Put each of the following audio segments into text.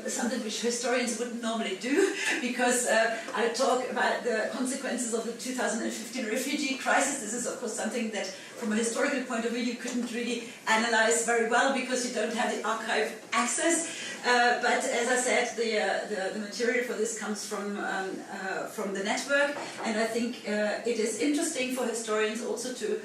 something which historians wouldn't normally do, because I talk about the consequences of the 2015 refugee crisis. This is, of course, something that, from a historical point of view, you couldn't really analyze very well because you don't have the archive access. But as I said, the material for this comes from the network, and I think it is interesting for historians also to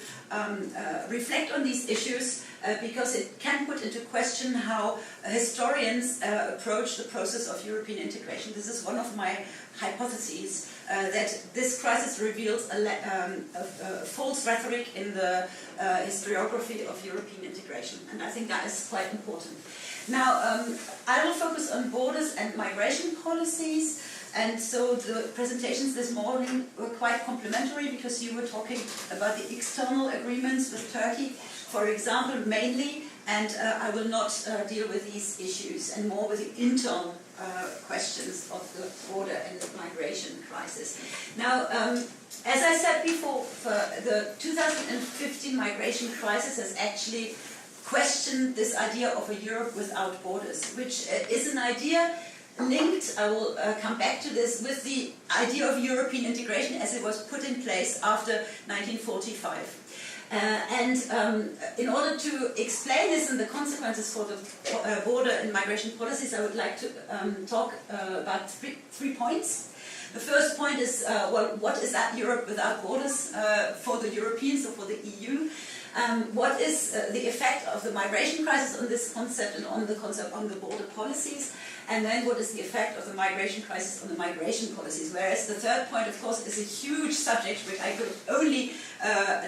reflect on these issues, because it can put into question how historians approach the process of European integration. This is one of my hypotheses, that this crisis reveals a false rhetoric in the historiography of European integration, and I think that is quite important. Now, I will focus on borders and migration policies, and so the presentations this morning were quite complementary, because you were talking about the external agreements with Turkey, for example, mainly, and I will not deal with these issues, and more with the internal questions of the border and the migration crisis. Now, as I said before, the 2015 migration crisis has actually questioned this idea of a Europe without borders, which is an idea linked, I will come back to this, with the idea of European integration as it was put in place after 1945. In order to explain this and the consequences for the border and migration policies, I would like to talk about three points. The first point is, well, what is that Europe without borders for the Europeans or for the EU? What is the effect of the migration crisis on this concept and on the concept on the border policies? And then what is the effect of the migration crisis on the migration policies? Whereas the third point, of course, is a huge subject which I could only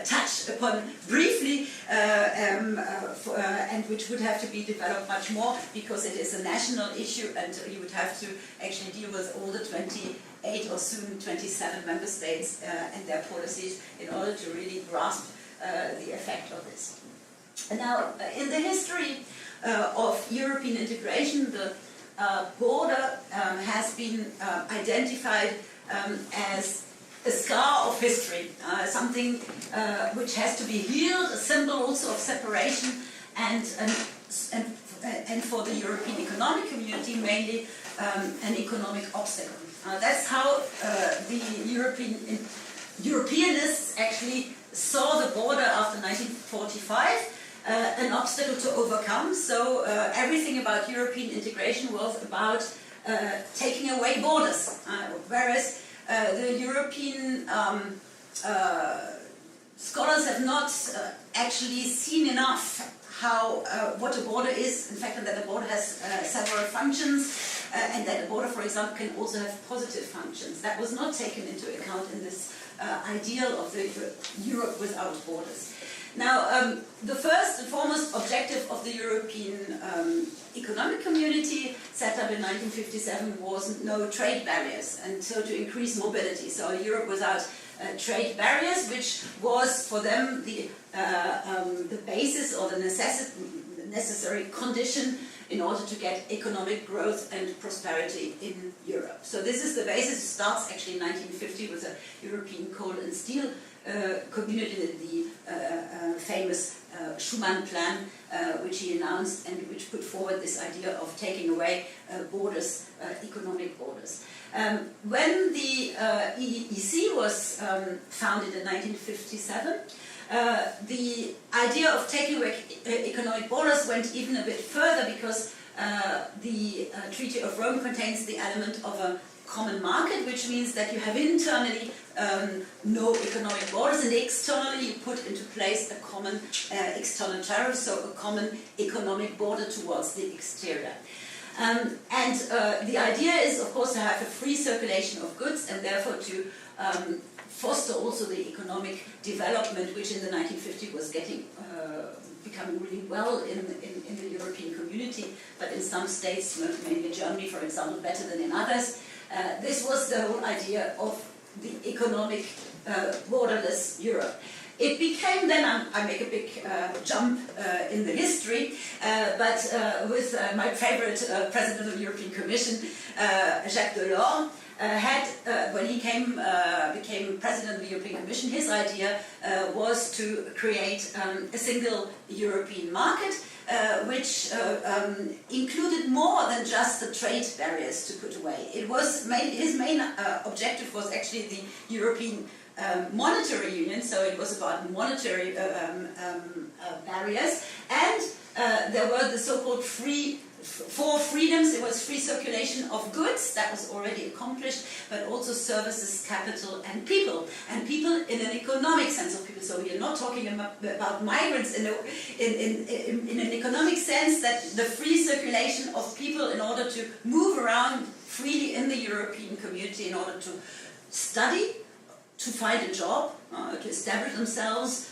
touch upon briefly, and which would have to be developed much more, because it is a national issue, and you would have to actually deal with all the 28 or soon 27 member states and their policies in order to really grasp the effect of this. And now, in the history of European integration, the border has been identified as a scar of history, something which has to be healed, a symbol also of separation, and for the European economic community, mainly an economic obstacle. That's how the Europeanists actually saw the border after 1945, an obstacle to overcome. So everything about European integration was about taking away borders, whereas the European scholars have not actually seen enough how what a border is, in fact, and that a border has several functions, and that a border, for example, can also have positive functions. That was not taken into account in this ideal of the Europe without borders. Now, the first and foremost objective of the European Economic Community, set up in 1957, was no trade barriers, and so to increase mobility. So a Europe without trade barriers, which was for them the basis or the necessary condition in order to get economic growth and prosperity in Europe. So this is the basis. It starts actually in 1950 with a European coal and steel community, the famous Schuman Plan, which he announced and which put forward this idea of taking away borders, economic borders. When the EEC was founded in 1957, the idea of taking away economic borders went even a bit further, because the Treaty of Rome contains the element of a common market, which means that you have internally no economic borders, and externally you put into place a common external tariff, so a common economic border towards the exterior. The idea is, of course, to have a free circulation of goods, and therefore to foster also the economic development, which in the 1950s was becoming really well in the European community, but in some states, mainly Germany, for example, better than in others. This was the whole idea of the economic borderless Europe. It became then, I make a big jump in the history, but with my favorite president of the European Commission, Jacques Delors, when he became president of the European Commission, his idea was to create a single European market, which included more than just the trade barriers to put away. His main objective was actually the European monetary union, so it was about monetary barriers, and there were the so-called four freedoms. It was free circulation of goods, that was already accomplished, but also services, capital, and people. And people in an economic sense of people. So we are not talking about migrants in an economic sense, that the free circulation of people in order to move around freely in the European community, in order to study, to find a job, to establish themselves,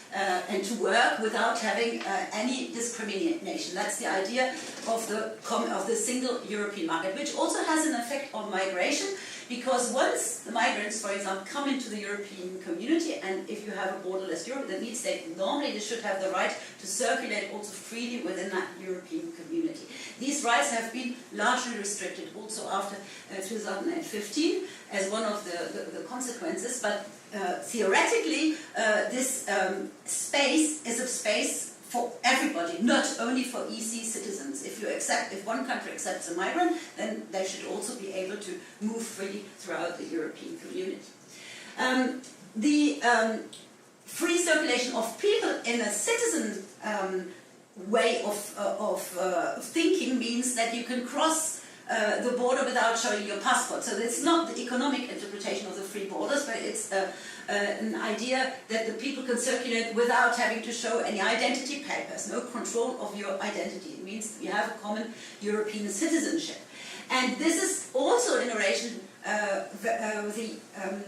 and to work without having any discrimination. That's the idea of the single European market, which also has an effect on migration, because once the migrants, for example, come into the European community, and if you have a borderless Europe, that means they normally should have the right to circulate also freely within that European community. These rights have been largely restricted also after 2015 as one of the consequences, but theoretically this space is a space for everybody, not only for EC citizens. If one country accepts a migrant, then they should also be able to move freely throughout the European community. The free circulation of people in a citizen way of thinking means that you can cross the border without showing your passport. So it's not the economic interpretation of the free borders, but it's an idea that the people can circulate without having to show any identity papers, no control of your identity. It means you have a common European citizenship. And this is also in relation the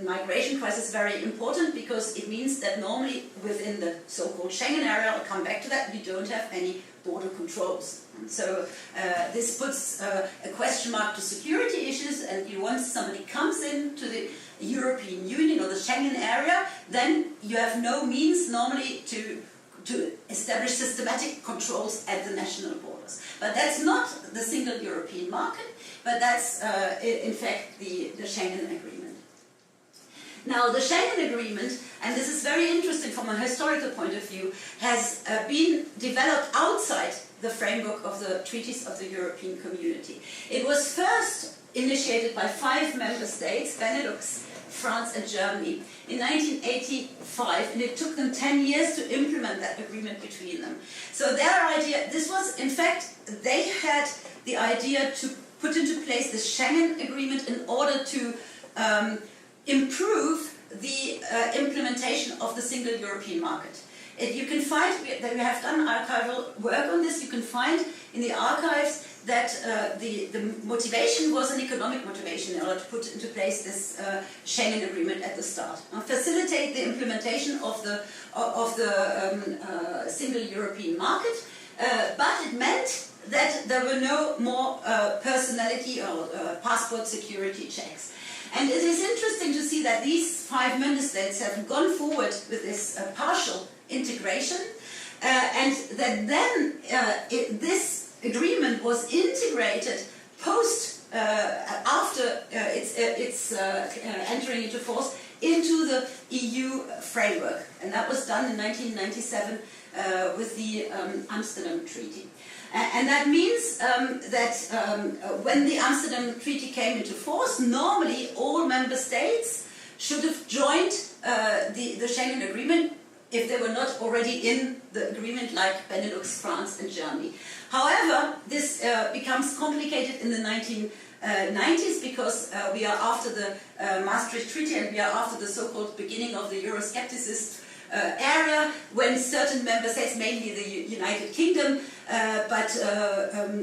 migration crisis very important, because it means that normally within the so-called Schengen area, I'll come back to that, you don't have any border controls. And so this puts a question mark to security issues, and once somebody comes into the European Union or the Schengen area, then you have no means normally to establish systematic controls at the national borders. But that's not the single European market, but that's in fact the Schengen Agreement. Now the Schengen Agreement, and this is very interesting from a historical point of view, has been developed outside the framework of the treaties of the European Community. It was first initiated by 5 member states, Benelux, France and Germany, in 1985, and it took them 10 years to implement that agreement between them. So their idea, this was, in fact, they had the idea to put into place the Schengen Agreement in order to improve the implementation of the single European market. You can find that we have done archival work on this. You can find in the archives that the motivation was an economic motivation in order to put into place this Schengen Agreement at the start. Facilitate the implementation of the single European market, but it meant that there were no more personality or passport security checks. And it is interesting to see that these 5 member states have gone forward with this partial integration, and that then this agreement was integrated after its entering into force into the EU framework, and that was done in 1997 with the Amsterdam Treaty. And that means that when the Amsterdam Treaty came into force, normally all member states should have joined the Schengen Agreement if they were not already in the agreement, like Benelux, France and Germany. However, this becomes complicated in the 1990s because we are after the Maastricht Treaty, and we are after the so-called beginning of the Euroscepticist area, when certain member states, mainly the United Kingdom, but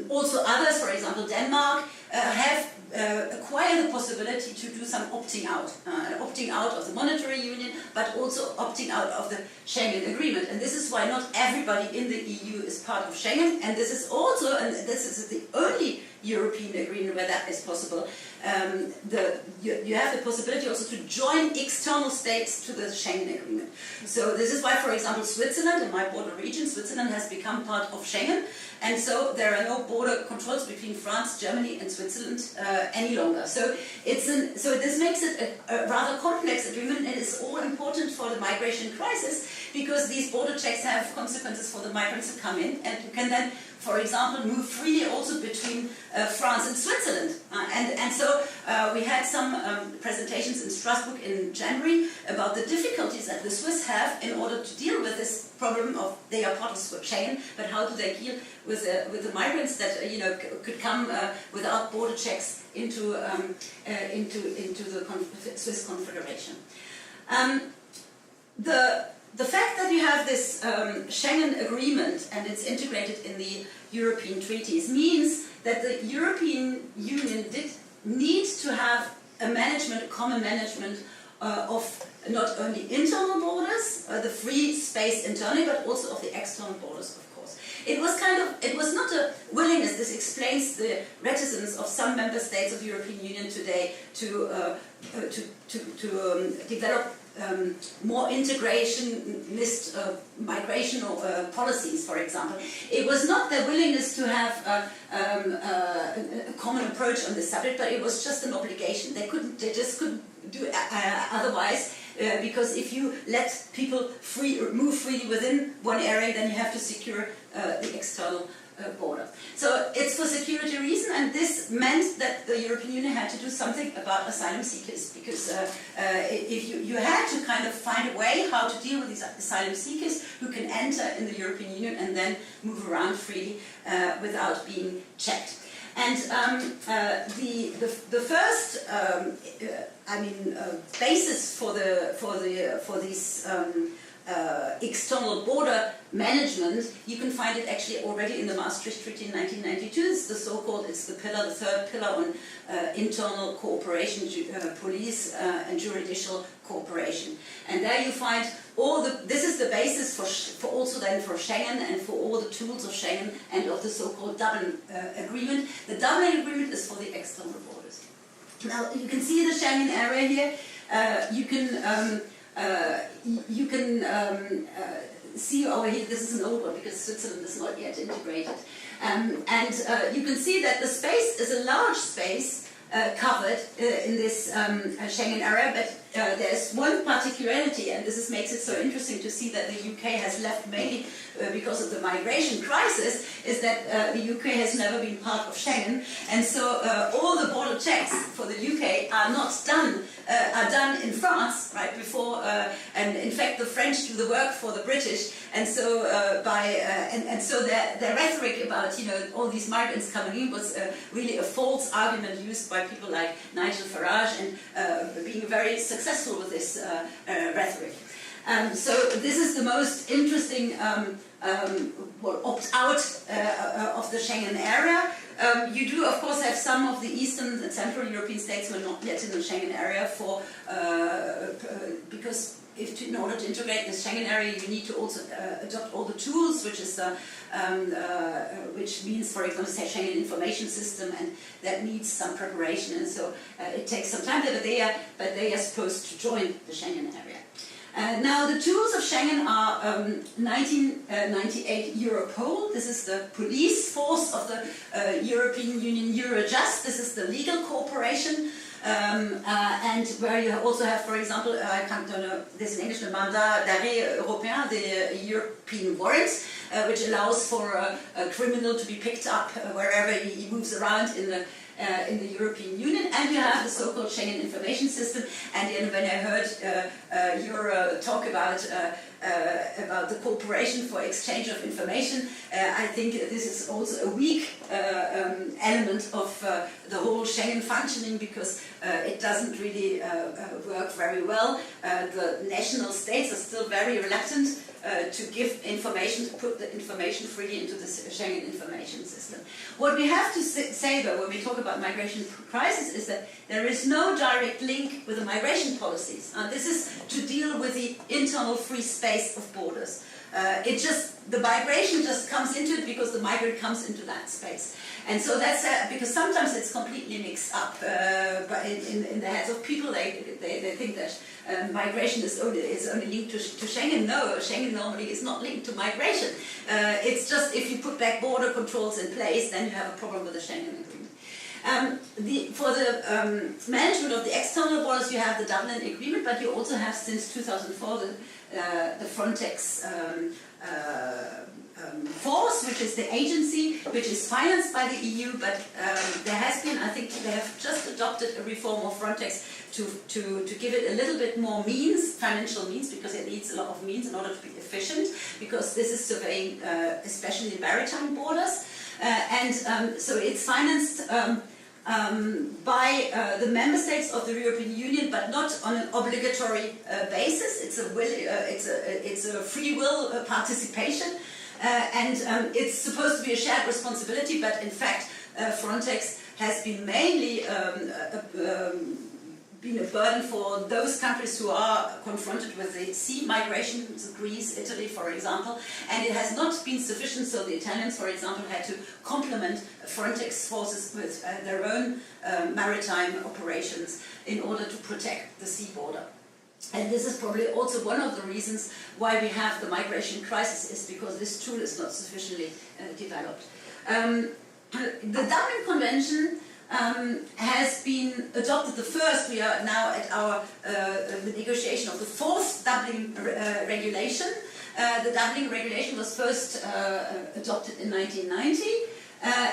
also others, for example Denmark, have acquired the possibility to do some opting out of the monetary union, but also opting out of the Schengen Agreement. And this is why not everybody in the EU is part of Schengen, and this is also, and this is the only European agreement where that is possible, you have the possibility also to join external states to the Schengen Agreement. So this is why, for example, Switzerland, in my border region, Switzerland has become part of Schengen, and so there are no border controls between France, Germany and Switzerland Switzerland any longer. So this makes it a rather complex agreement, and it's all important for the migration crisis, because these border checks have consequences for the migrants who come in, and you can then, for example, move freely also between France and Switzerland. And so we had some presentations in Strasbourg in January about the difficulties that the Swiss have in order to deal with this problem of they are part of Schengen, but how do they deal with the migrants that could come without border checks into the Swiss Confederation. The fact that you have this Schengen agreement and it's integrated in the European treaties means that the European Union did need to have a common management of not only internal borders, the free space internally, but also of the external borders, of course. It was not a willingness. This explains the reticence of some member states of the European Union today to develop more integrationist migration policies, do example. It was not their willingness to have a common approach on this subject, but it was just an obligation. They just couldn't do otherwise, because if you let people move freely within one area, then you have to secure the external border. So it's for security reason, and this meant that the European Union had to do something about asylum seekers, because if you had to kind of find a way how to deal with these asylum seekers who can enter in the European Union and then move around freely without being checked. And the first basis for these external border management, you can find it actually already in the Maastricht Treaty in 1992. It's the so-called, the third pillar on internal cooperation, police and judicial cooperation. And there you find this is the basis for also then for Schengen and for all the tools of Schengen and of the so-called Dublin Agreement. The Dublin Agreement is for the external borders. Now you can see the Schengen area here. You can see over here, this is an old one because Switzerland is not yet integrated. You can see that the space is a large space covered in this Schengen area, but there's one particularity, and this makes it so interesting to see that the UK has left mainly because of the migration crisis, is that the UK has never been part of Schengen, and so all the border checks for the UK are not done, are done in France, right before, and in fact the French do the work for the British, and so so their rhetoric about all these migrants coming in was really a false argument used by people like Nigel Farage, and being very successful with this rhetoric. So this is the most interesting opt-out of the Schengen area. You do, of course, have some of the Eastern and Central European states who are not yet in the Schengen area because in order to integrate the Schengen area, you need to also adopt all the tools, which means, for example, the Schengen information system, and that needs some preparation, and so it takes some time, but they are supposed to join the Schengen area. Now, the tools of Schengen are 1998 Europol. This is the police force of the European Union, Eurojust. This is the legal cooperation. And where you also have, for example, I don't know, this in English, the mandat d'arrêt européen, the European warrant, which allows for a criminal to be picked up wherever he moves around in the European Union. And you have the so-called Schengen information system. And when I heard your talk about the cooperation for exchange of information, I think this is also a weak element of the whole Schengen functioning, because it doesn't really work very well. The national states are still very reluctant to give information, to put the information freely into the Schengen information system. What we have to say, though, when we talk about migration crisis, is that there is no direct link with the migration policies. This is to deal with the internal free space of borders. The migration just comes into it because the migrant comes into that space. And so that's because sometimes it's completely mixed up in the heads of people. They think that migration is only linked to Schengen. No, Schengen normally is not linked to migration. It's just if you put back border controls in place, then you have a problem with the Schengen agreement. For the management of the external borders, you have the Dublin Agreement, but you also have since 2004 the Frontex force, which is the agency which is financed by the EU, but there has been, I think they have just adopted a reform of Frontex to give it a little bit more means, financial means, because it needs a lot of means in order to be efficient, because this is surveying especially maritime borders. So it's financed by the member states of the European Union, but not on an obligatory basis. It's a free will participation, and it's supposed to be a shared responsibility. But in fact, Frontex has been mainly been a burden for those countries who are confronted with the sea migration, Greece, Italy, for example, and it has not been sufficient. So the Italians, for example, had to complement Frontex forces with their own maritime operations in order to protect the sea border. And this is probably also one of the reasons why we have the migration crisis, is because this tool is not sufficiently developed. The Dublin Convention has been adopted the first. We are now at the negotiation of the fourth Dublin regulation. The Dublin regulation was first adopted in 1990,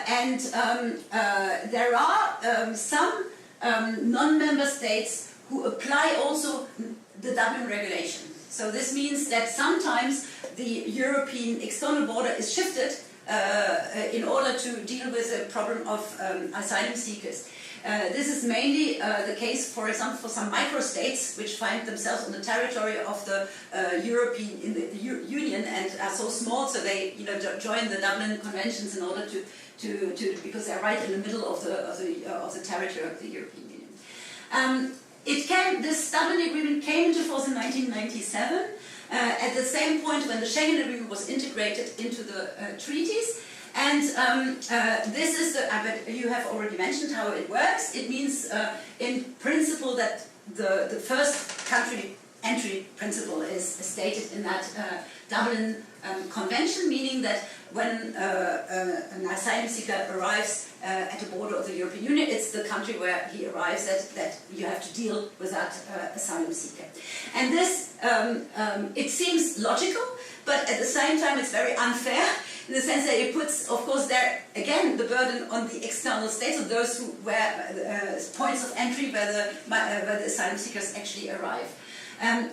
and there are some non-member states who apply also the Dublin regulation. So this means that sometimes the European external border is shifted in order to deal with the problem of asylum seekers. This is mainly the case, for example, for some microstates which find themselves on the territory of the European Union and are so small, so they join the Dublin Conventions in order to because they're right in the middle of the territory of the European Union. This Dublin Agreement came into force in 1997. At the same point when the Schengen Agreement was integrated into the treaties. And this is but you have already mentioned how it works. It means, in principle, that the first country entry principle is stated in that Dublin Convention, meaning that when an asylum seeker arrives at a border of the European Union, it's the country where he arrives that you have to deal with that asylum seeker. And this, it seems logical, but at the same time it's very unfair, in the sense that it puts, of course, there again the burden on the external states, of those where points of entry where the asylum seekers actually arrive.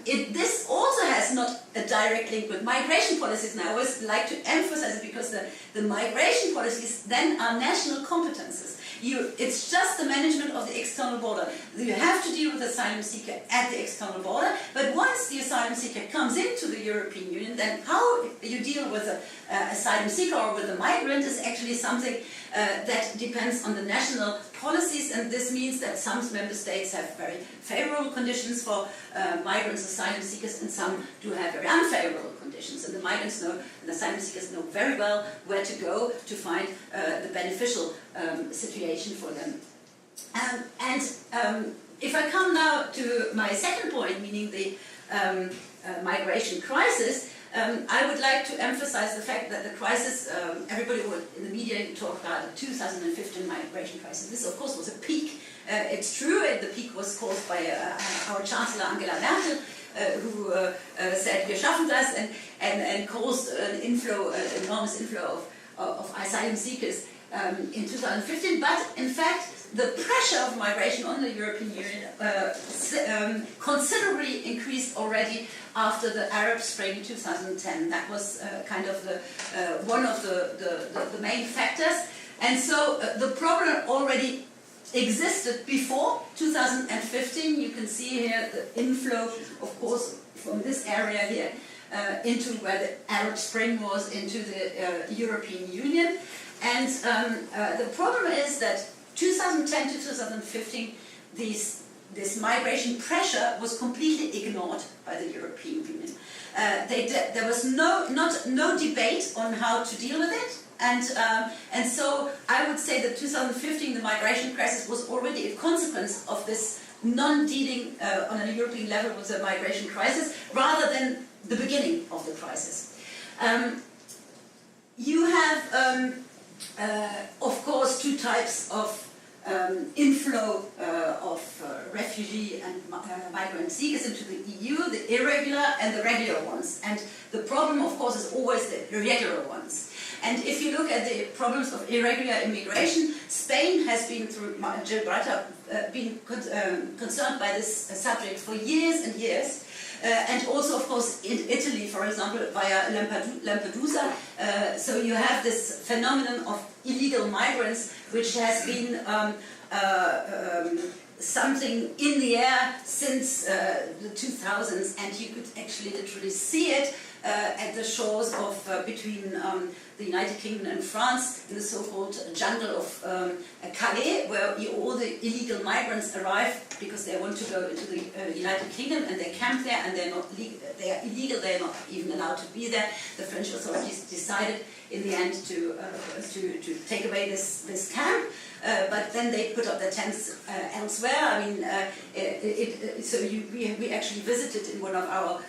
This also has not a direct link with migration policies, and I always like to emphasize it because the migration policies then are national competences. It's just the management of the external border. You have to deal with the asylum seeker at the external border, but once the asylum seeker comes into the European Union, then how you deal with the asylum seeker or with the migrant is actually something that depends on the national policies, and this means that some member states have very favorable conditions for migrants, asylum seekers, and some do have very unfavorable conditions. And the migrants know, and the asylum seekers know very well where to go to find the beneficial situation for them. If I come now to my second point, meaning the migration crisis, I would like to emphasize the fact that the crisis, everybody would in the media talk about the 2015 migration crisis. This, of course, was a peak. It's true, the peak was caused by our Chancellor Angela Merkel, who said, "Wir schaffen das," and caused an enormous inflow of asylum seekers in 2015. But in fact, the pressure of migration on the European Union considerably increased already after the Arab Spring in 2010. That was kind of one of the main factors. And so the problem already existed before 2015. You can see here the inflow, of course, from this area here into where the Arab Spring was, into the European Union. And the problem is that 2010 to 2015, this migration pressure was completely ignored by the European Union. There was no debate on how to deal with it, and so I would say that 2015, the migration crisis, was already a consequence of this non-dealing on a European level with the migration crisis, rather than the beginning of the crisis. You have, of course, two types of inflow of refugee and migrant seekers into the EU, the irregular and the regular ones. And the problem, of course, is always the irregular ones. And if you look at the problems of irregular immigration, Spain has been, through Jill Birte, been concerned by this subject for years and years. And also, of course, in Italy, for example, via Lampedusa. So you have this phenomenon of illegal migrants, which has been something in the air since the 2000s, and you could actually literally see it at the shores of between the United Kingdom and France, in the so-called jungle of Calais, where all the illegal migrants arrive because they want to go into the United Kingdom, and they camp there, and they are illegal, they are not even allowed to be there. The French authorities decided in the end to take away this camp. But then they put up their tents elsewhere. I mean, we actually visited in one of our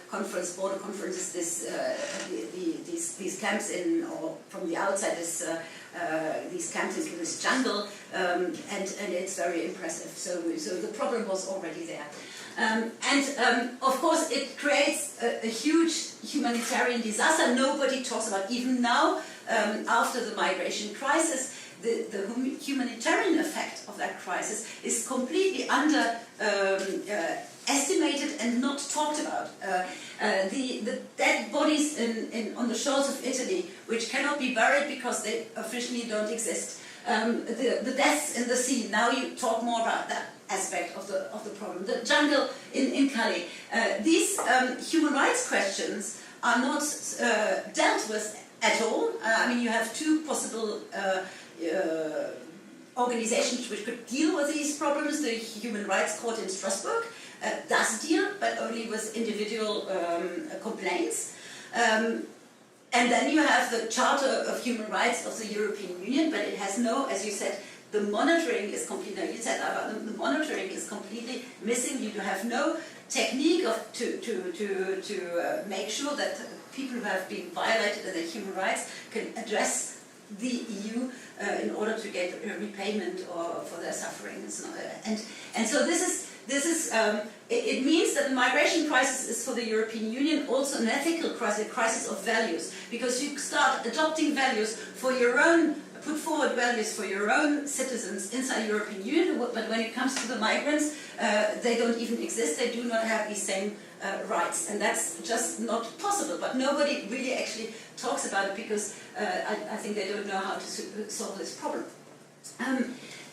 border conferences these camps or from the outside these camps into this jungle, and it's very impressive. So the problem was already there. Of course, it creates a huge humanitarian disaster. Nobody talks about, even now, after the migration crisis. The humanitarian effect of that crisis is completely estimated and not talked about. The dead bodies on the shores of Italy, which cannot be buried because they officially don't exist. The deaths in the sea. Now you talk more about that aspect of the problem. The jungle in Calais. These human rights questions are not dealt with at all. I mean, you have two possible organizations which could deal with these problems. The Human Rights Court in Strasbourg does deal, but only with individual complaints. And then you have the Charter of Human Rights of the European Union, but it has no, as you said, the monitoring is completely, you said about the monitoring is completely missing. You have no technique to make sure that people who have been violated in their human rights can address the EU in order to get repayment for their suffering. And so this is it means that the migration crisis is for the European Union also an ethical crisis, a crisis of values, because you start adopting values for your own, put forward values for your own citizens inside the European Union, but when it comes to the migrants, they don't even exist, they do not have the same rights, and that's just not possible. But nobody really actually talks about it because I think they don't know how to solve this problem.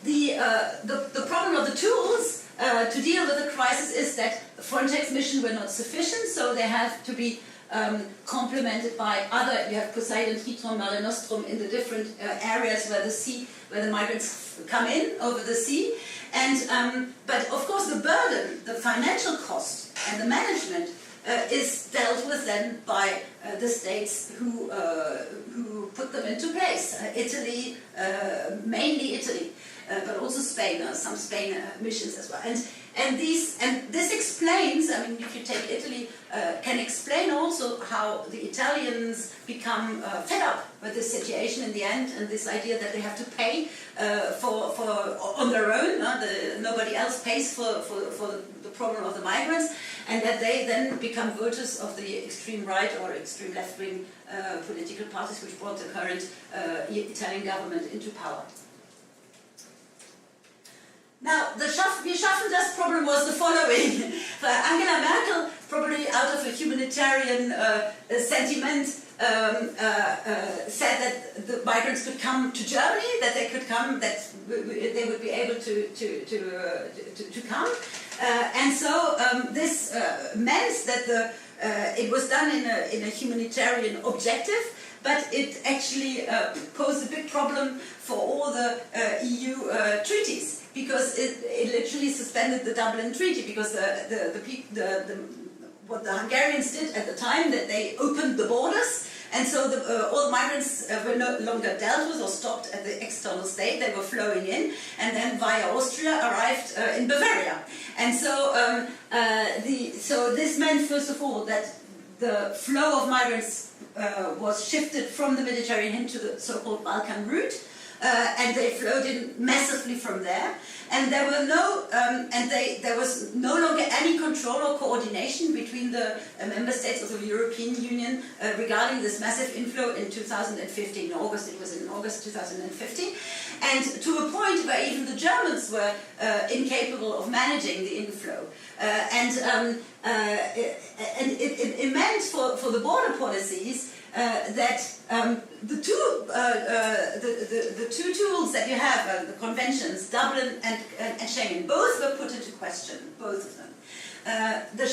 The problem of the tools to deal with the crisis is that the Frontex mission were not sufficient, so they have to be complemented by other. You have Poseidon, Triton, Mare Nostrum in the different areas where the migrants come in over the sea. And but of course the burden, the financial cost, and the management is dealt with then by the states who put them into place. Italy, mainly Italy, but also Spain. Some Spain missions as well. And this explains. I mean, if you take Italy, can explain also how the Italians become fed up with this situation in the end, and this idea that they have to pay for on their own. Nobody else pays for the problem of the migrants, and that they then become voters of the extreme right or extreme left-wing political parties which brought the current Italian government into power. Now, the Wir schaffen das problem was the following. Angela Merkel, probably out of a humanitarian sentiment, said that the migrants could come to Germany, that they could come, that they would be able to come. And so this meant that it was done in a humanitarian objective, but it actually posed a big problem for all the EU treaties. Because it literally suspended the Dublin Treaty, because what the Hungarians did at the time, that they opened the borders, and so all migrants were no longer dealt with or stopped at the external state. They were flowing in, and then via Austria arrived in Bavaria. And so, so this meant, first of all, that the flow of migrants was shifted from the Mediterranean to the so-called Balkan route. and they flowed in massively from there. And there were there was no longer any control or coordination between the member states of the European Union regarding this massive inflow in 2015. In August, it was in August 2015, and to a point where even the Germans were incapable of managing the inflow. It meant for the border policies that the two tools that you have, the conventions, Dublin and Schengen, both were put into question, both of them. The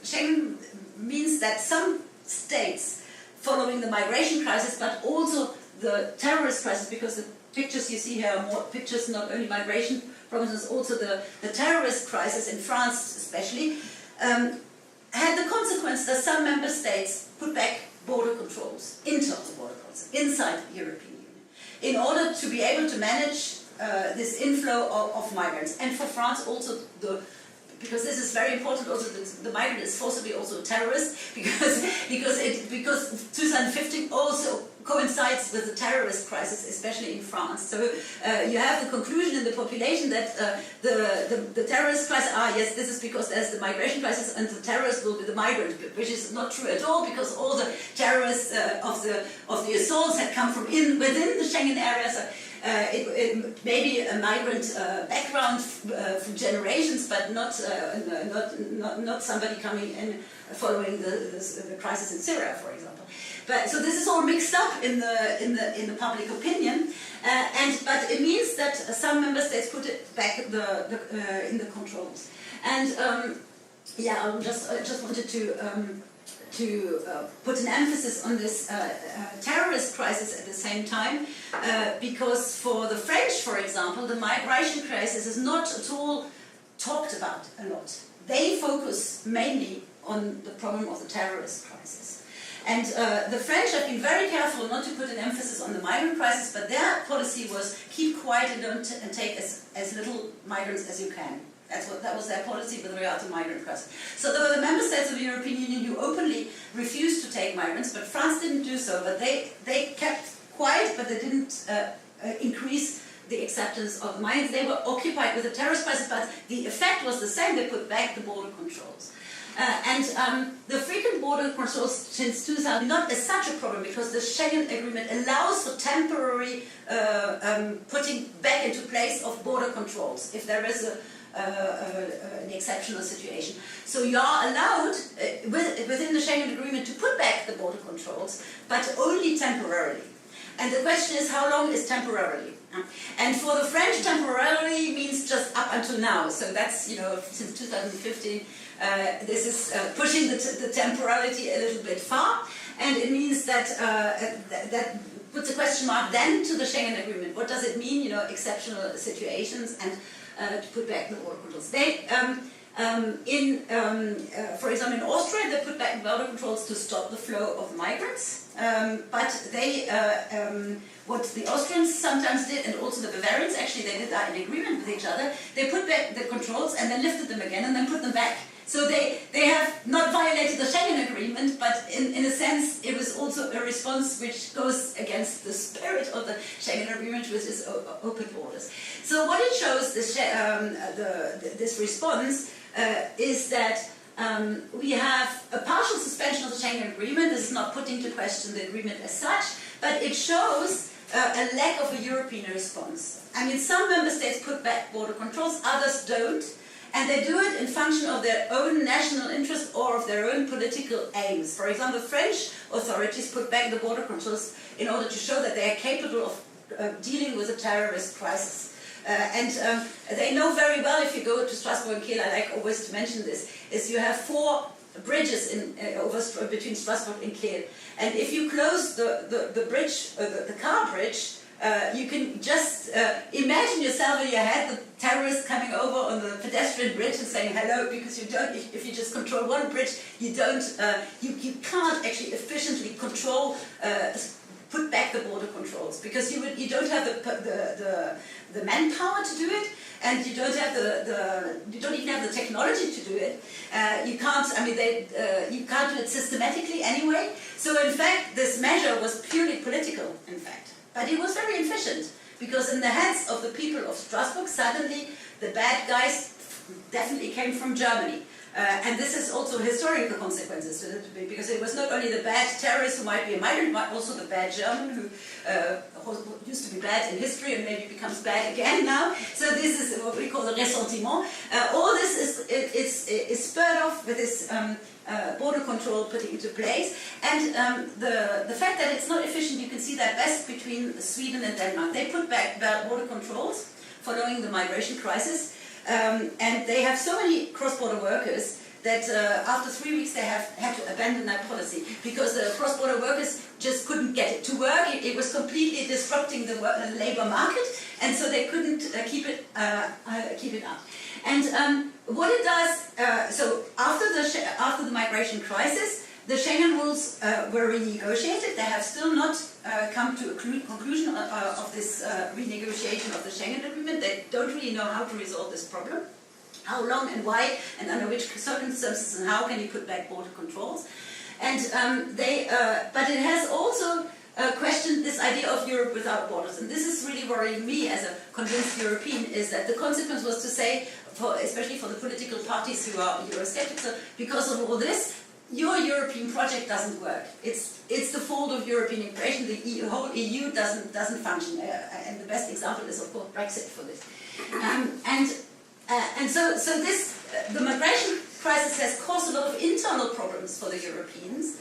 Schengen means that some states, following the migration crisis, but also the terrorist crisis, because the pictures you see here are more pictures, not only migration problems, also the terrorist crisis in France especially, had the consequence that some member states put back border controls, internal border controls, inside the European Union, in order to be able to manage this inflow of migrants. And for France also, because this is very important, also the migrant is forcibly also a terrorist, because 2015 also coincides with the terrorist crisis, especially in France. So you have the conclusion in the population that the terrorist crisis, yes, this is because there's the migration crisis and the terrorist will be the migrant, which is not true at all, because all the terrorists of the assaults had come from within the Schengen area. So it may be a migrant background for generations, but not somebody coming in following the crisis in Syria, for example. But so this is all mixed up in the public opinion, but it means that some member states put it back in the controls. And yeah, I just wanted to put an emphasis on this terrorist crisis at the same time, because for the French, for example, the migration crisis is not at all talked about a lot. They focus mainly on the problem of the terrorist crisis. And the French have been very careful not to put an emphasis on the migrant crisis, but their policy was keep quiet and take as little migrants as you can. That was their policy with regard to migrant crisis. So there were the member states of the European Union who openly refused to take migrants, but France didn't do so. But they kept quiet, but they didn't increase the acceptance of migrants. They were occupied with the terrorist crisis, but the effect was the same. They put back the border controls. The frequent border controls since 2000 not as such a problem, because the Schengen Agreement allows for temporary putting back into place of border controls if there is an exceptional situation. So you are allowed within the Schengen Agreement to put back the border controls, but only temporarily. And the question is, how long is temporarily? And for the French, temporarily means just up until now. So that's, since 2015. This is pushing the temporality a little bit far, and it means that that puts a question mark then to the Schengen Agreement. What does it mean, exceptional situations, and to put back the border controls? They, for example, in Austria, they put back border controls to stop the flow of migrants, but they, what the Austrians sometimes did, and also the Bavarians, actually they did that in agreement with each other, they put back the controls and then lifted them again and then put them back. So they have not violated the Schengen Agreement, but in a sense it was also a response which goes against the spirit of the Schengen Agreement, which is open borders. So what it shows, this response, is that we have a partial suspension of the Schengen Agreement. This is not putting to question the agreement as such, but it shows a lack of a European response. I mean, some member states put back border controls, others don't. And they do it in function of their own national interest or of their own political aims. For example, French authorities put back the border controls in order to show that they are capable of dealing with a terrorist crisis. They know very well, if you go to Strasbourg and Kiel, I like always to mention this, is you have 4 bridges between Strasbourg and Kiel. And if you close the bridge, the car bridge, you can just imagine yourself in your head the terrorists coming over on the pedestrian bridge and saying hello, because you don't. If you just control one bridge, you don't. You can't actually efficiently control. Put back the border controls, because you don't have the manpower to do it, and you don't have you don't even have the technology to do it. You can't. I mean, you can't do it systematically anyway. So in fact, this measure was purely political. But it was very efficient, because in the hands of the people of Strasbourg, suddenly the bad guys definitely came from Germany. And this has also historical consequences, because it was not only the bad terrorist who might be a migrant, but also the bad German who used to be bad in history and maybe becomes bad again now. So this is what we call the ressentiment. All this is spurred off with this border control put into place. And the fact that it's not efficient, you can see that best between Sweden and Denmark. They put back border controls following the migration crisis. And they have so many cross-border workers that after 3 weeks they had to abandon that policy, because the cross-border workers just couldn't get it to work. It was completely disrupting the labor market, and so they couldn't keep it up. And what it does, so after the migration crisis, the Schengen rules were renegotiated. They have still not come to a conclusion of this renegotiation of the Schengen Agreement. They don't really know how to resolve this problem. How long and why, and under which circumstances, and how can you put back border controls. And but it has also questioned this idea of Europe without borders. And this is really worrying me as a convinced European, is that the consequence was to say, especially for the political parties who are Eurosceptical, because of all this, your European project doesn't work. It's the fault of European integration. The whole EU doesn't function. And the best example is, of course, Brexit for this. And so the migration crisis has caused a lot of internal problems for the Europeans,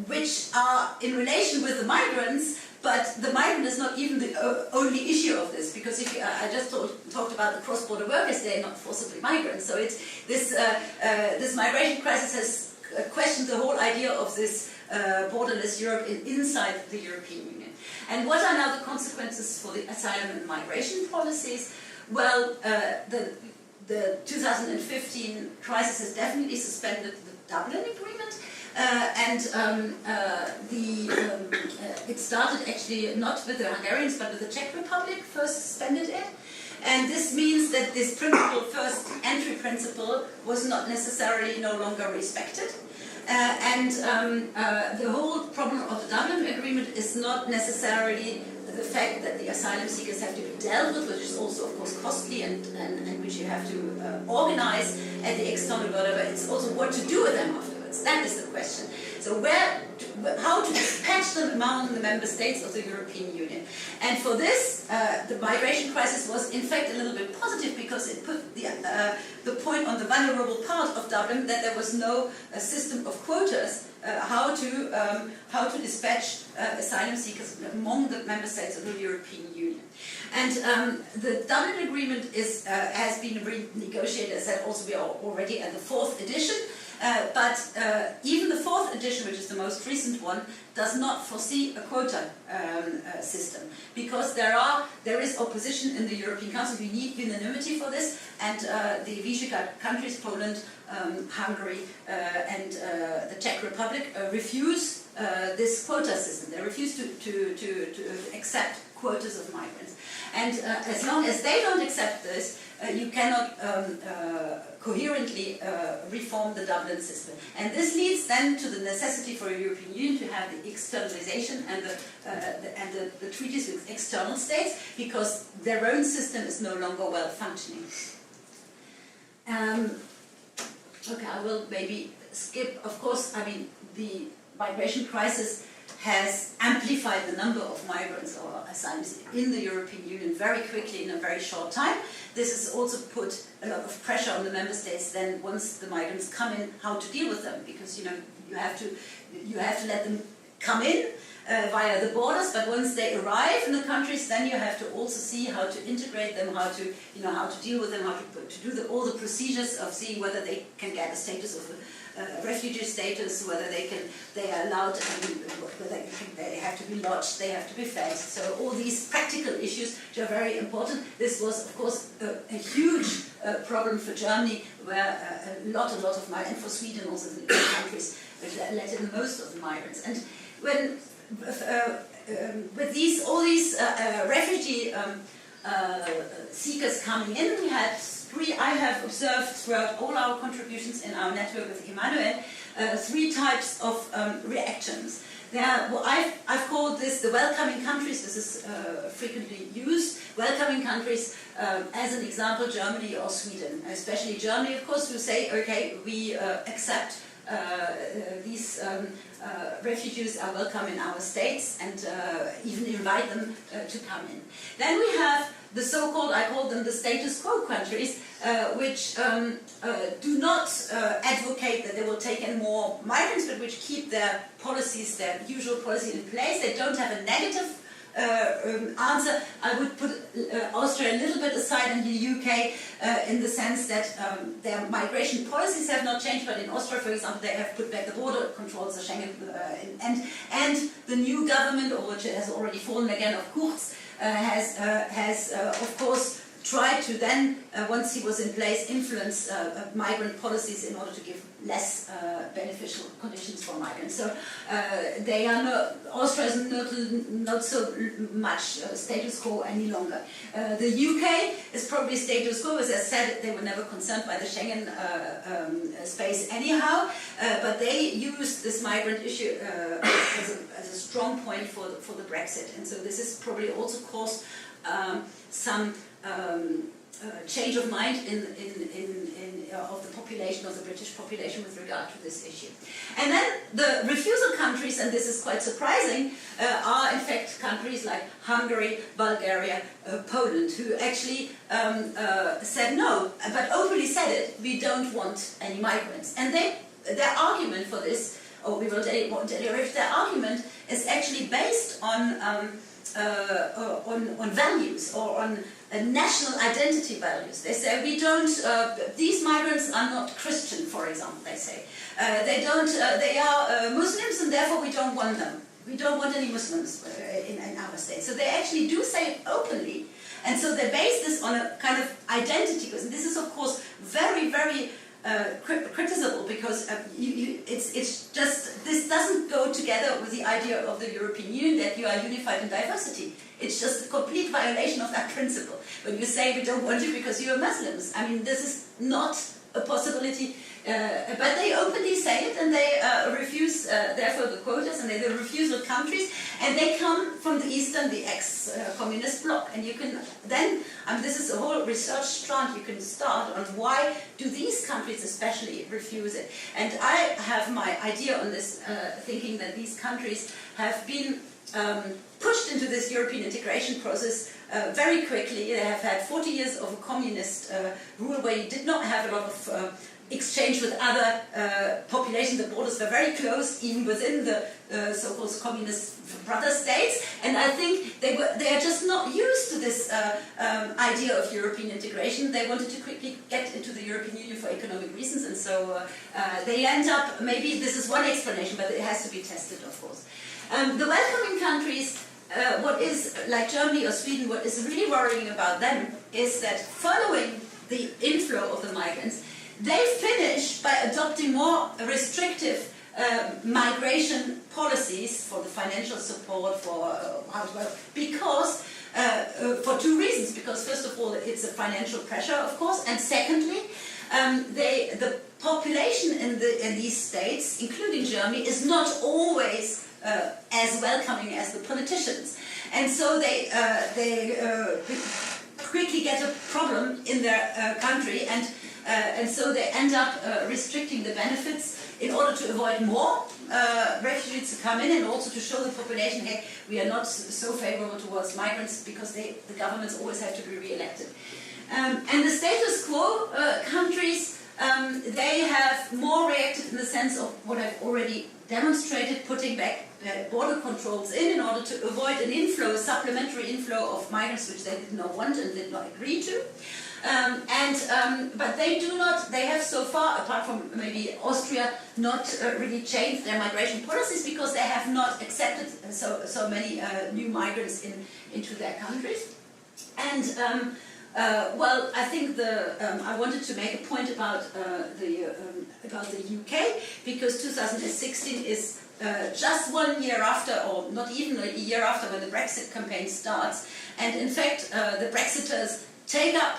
which are in relation with the migrants. But the migrant is not even the only issue of this, because if I just talked about the cross-border workers, they're not forcibly migrants. So it's this migration crisis has questioned the whole idea of this borderless Europe inside the European Union. And what are now the consequences for the asylum and migration policies? Well, the 2015 crisis has definitely suspended the Dublin Agreement, it started actually not with the Hungarians but with the Czech Republic first suspended it. And this means that this principle, first entry principle, was not necessarily no longer respected. The whole problem of the Dublin Agreement is not necessarily the fact that the asylum seekers have to be dealt with, which is also, of course, costly and which you have to organize at the external border, but it's also what to do with them afterwards. That is the question. So how to dispatch them among the member states of the European Union. And for this, the migration crisis was in fact a little bit positive, because it put the point on the vulnerable part of Dublin that there was no system of quotas how to dispatch asylum seekers among the member states of the European Union. And the Dublin Agreement has been renegotiated, as I said, also we are already at the 4th edition. But even the 4th edition, which is the most recent one, does not foresee a quota system, because there is opposition in the European Council. We need unanimity for this, and the Visegrad countries, Poland, Hungary, and the Czech Republic, refuse this quota system. They refuse to accept quotas of migrants. And as long as they don't accept this, you cannot coherently reform the Dublin system. And this leads then to the necessity for a European Union to have the externalization and the treaties with external states, because their own system is no longer well functioning. Okay, I will maybe skip. Of course, I mean, the migration crisis has amplified the number of migrants or asylums in the European Union very quickly in a very short time. This has also put a lot of pressure on the member states then, once the migrants come in, how to deal with them, because you have to let them come in via the borders, but once they arrive in the countries, then you have to also see how to integrate them, how to deal with them, how to do all the procedures of seeing whether they can get a status of refugee status, whether they are allowed, whether they have to be lodged, they have to be fed. So all these practical issues, which are very important. This was, of course, a huge problem for Germany, where a lot of migrants, and for Sweden also, the countries which let in most of the migrants. And when with all these refugee seekers coming in, we had I have observed throughout all our contributions in our network with Emmanuel, 3 types of reactions. I've called this the welcoming countries. This is frequently used. Welcoming countries, as an example, Germany or Sweden. Especially Germany, of course, who say, okay, we accept these refugees are welcome in our states and even invite them to come in. Then we have the so-called, I call them the status quo countries, which do not advocate that they will take in more migrants, but which keep their policies, their usual policy in place. They don't have a negative answer. I would put Austria a little bit aside in the UK in the sense that their migration policies have not changed, but in Austria, for example, they have put back the border controls, the Schengen, and the new government, or which has already fallen again, of Kurz, has of course tried to then, once he was in place, influence migrant policies in order to give less beneficial conditions for migrants. So they are Austria is not so much status quo any longer. The UK is probably status quo. As I said, they were never concerned by the Schengen space anyhow, but they used this migrant issue as a strong point for the Brexit. And so this has probably also caused some change of mind of the population, of the British population, with regard to this issue. And then the refusal countries, and this is quite surprising, are in fact countries like Hungary, Bulgaria, Poland, who actually said no, but openly said it, we don't want any migrants. And their argument for this, or we want their argument is actually based on values, or on national identity values. They say we don't. These migrants are not Christian, for example. They say they don't. They are Muslims, and therefore we don't want them. We don't want any Muslims in our state. So they actually do say it openly, and so they base this on a kind of identity. And this is, of course, very, very criticisable, because it's just, this doesn't go together with the idea of the European Union, that you are unified in diversity. It's just a complete violation of that principle. When you say we don't want you because you are Muslims, I mean, this is not a possibility. But they openly say it, and they refuse, therefore, the quotas, and they refuse the countries, and they come from the Eastern, the ex-communist bloc. And you can then, this is a whole research strand you can start on why do these countries especially refuse it. And I have my idea on this, thinking that these countries have been pushed into this European integration process very quickly. They have had 40 years of a communist rule where you did not have a lot of exchange with other populations. The borders were very close, even within the so-called communist brother states. And I think they are just not used to this idea of European integration. They wanted to quickly get into the European Union for economic reasons, and so they end up, maybe this is one explanation, but it has to be tested, of course. The welcoming countries, what is, like Germany or Sweden, what is really worrying about them is that following the inflow of the migrants, they finish by adopting more restrictive migration policies for the financial support, for because for two reasons. Because first of all, it's a financial pressure, of course, and secondly, the population in these states, including Germany, is not always as welcoming as the politicians, and so they quickly get a problem in their country, and so they end up restricting the benefits in order to avoid more refugees to come in, and also to show the population, hey, we are not so favorable towards migrants, because the governments always have to be re-elected. And the status quo countries, they have more reacted in the sense of what I've already demonstrated, putting back border controls in order to avoid an inflow, a supplementary inflow of migrants, which they did not want and did not agree to. But they do not, they have so far, apart from maybe Austria, not really changed their migration policies, because they have not accepted so many new migrants into their countries. And well, I think I wanted to make a point about the UK, because 2016 is just 1 year after, or not even a year after, when the Brexit campaign starts. And in fact, the Brexiters take up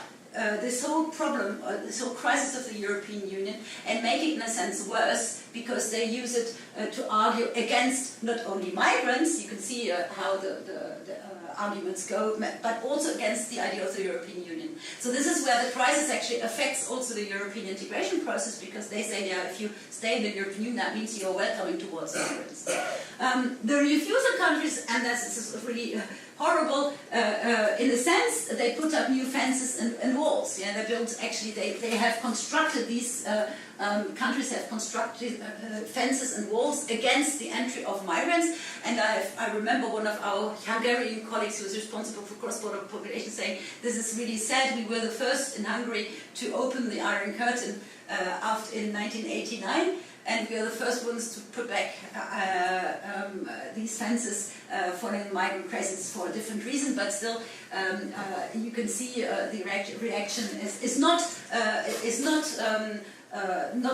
this whole problem, this whole crisis of the European Union, and make it in a sense worse, because they use it to argue against not only migrants, you can see how the arguments go, but also against the idea of the European Union. So this is where the crisis actually affects also the European integration process, because they say, yeah, if you stay in the European Union, that means you're welcoming towards migrants. The refusal countries, and this is really horrible, in the sense they put up new fences and walls. Yeah, they built, actually, they have constructed these countries have constructed fences and walls against the entry of migrants. And I remember one of our Hungarian colleagues who was responsible for cross-border population saying, this is really sad, we were the first in Hungary to open the Iron Curtain in 1989. And we are the first ones to put back these fences following the migrant crisis for a different reason, but still you can see the reaction is not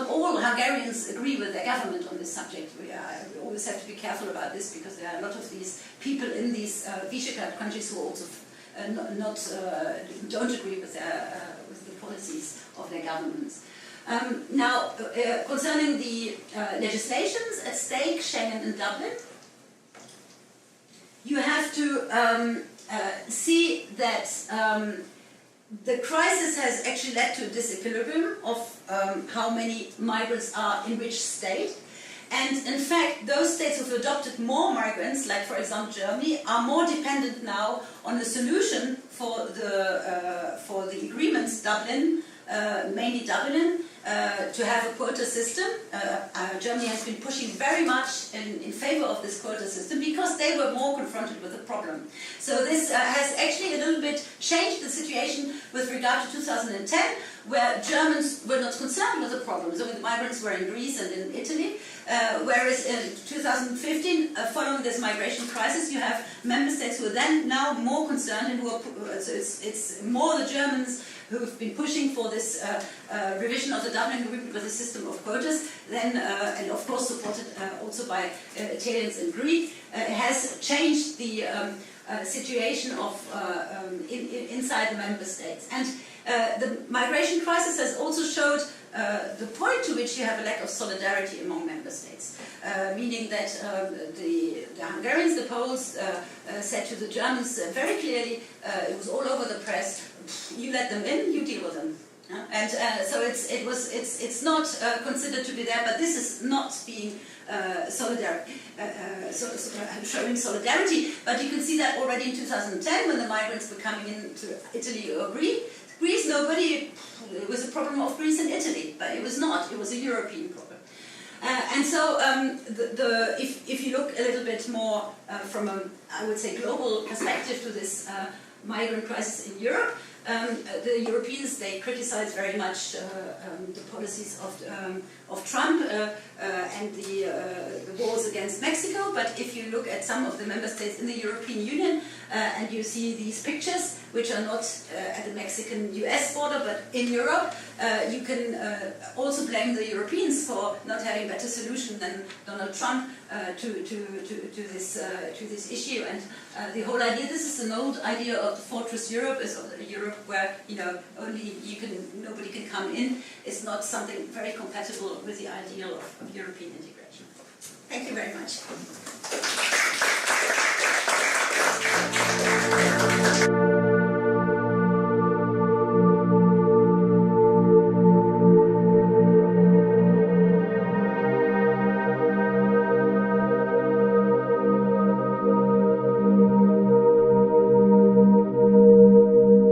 all Hungarians agree with their government on this subject. We always have to be careful about this, because there are a lot of these people in these Visegrad countries who also don't agree with the policies of their governments. Now, concerning the legislations at stake, Schengen and Dublin, you have to see that the crisis has actually led to a disequilibrium of how many migrants are in which state. And in fact, those states who have adopted more migrants, like for example Germany, are more dependent now on the solution for the agreements, Dublin, mainly Dublin, to have a quota system. Germany has been pushing very much in favor of this quota system, because they were more confronted with the problem. So this has actually a little bit changed the situation with regard to 2010, where Germans were not concerned with the problem. So the migrants were in Greece and in Italy, whereas in 2015, following this migration crisis, you have member states who are then now more concerned, and who are, so it's more the Germans who have been pushing for this revision of the Dublin Agreement with a system of quotas, then, and of course supported also by Italians and Greek, has changed the situation of inside the member states. And the migration crisis has also showed the point to which you have a lack of solidarity among member states, meaning that the Hungarians, the Poles, said to the Germans very clearly, it was all over the press, you let them in, you deal with them. And so it's not considered to be there, but this is not being showing solidarity. But you can see that already in 2010, when the migrants were coming into Italy or Greece, it was a problem of Greece and Italy, but it was not. It was a European problem. And so, if you look a little bit more from a, I would say, global perspective to this migrant crisis in Europe, the Europeans, they criticize very much the policies of Trump and the wars against Mexico. But if you look at some of the member states in the European Union and you see these pictures, which are not at the Mexican-US border, but in Europe, you can also blame the Europeans for not having better solution than Donald Trump to this issue. And the whole idea, this is an old idea of the fortress Europe, is a Europe where nobody can come in. It's not something very compatible with the ideal of European integration. Thank you very much.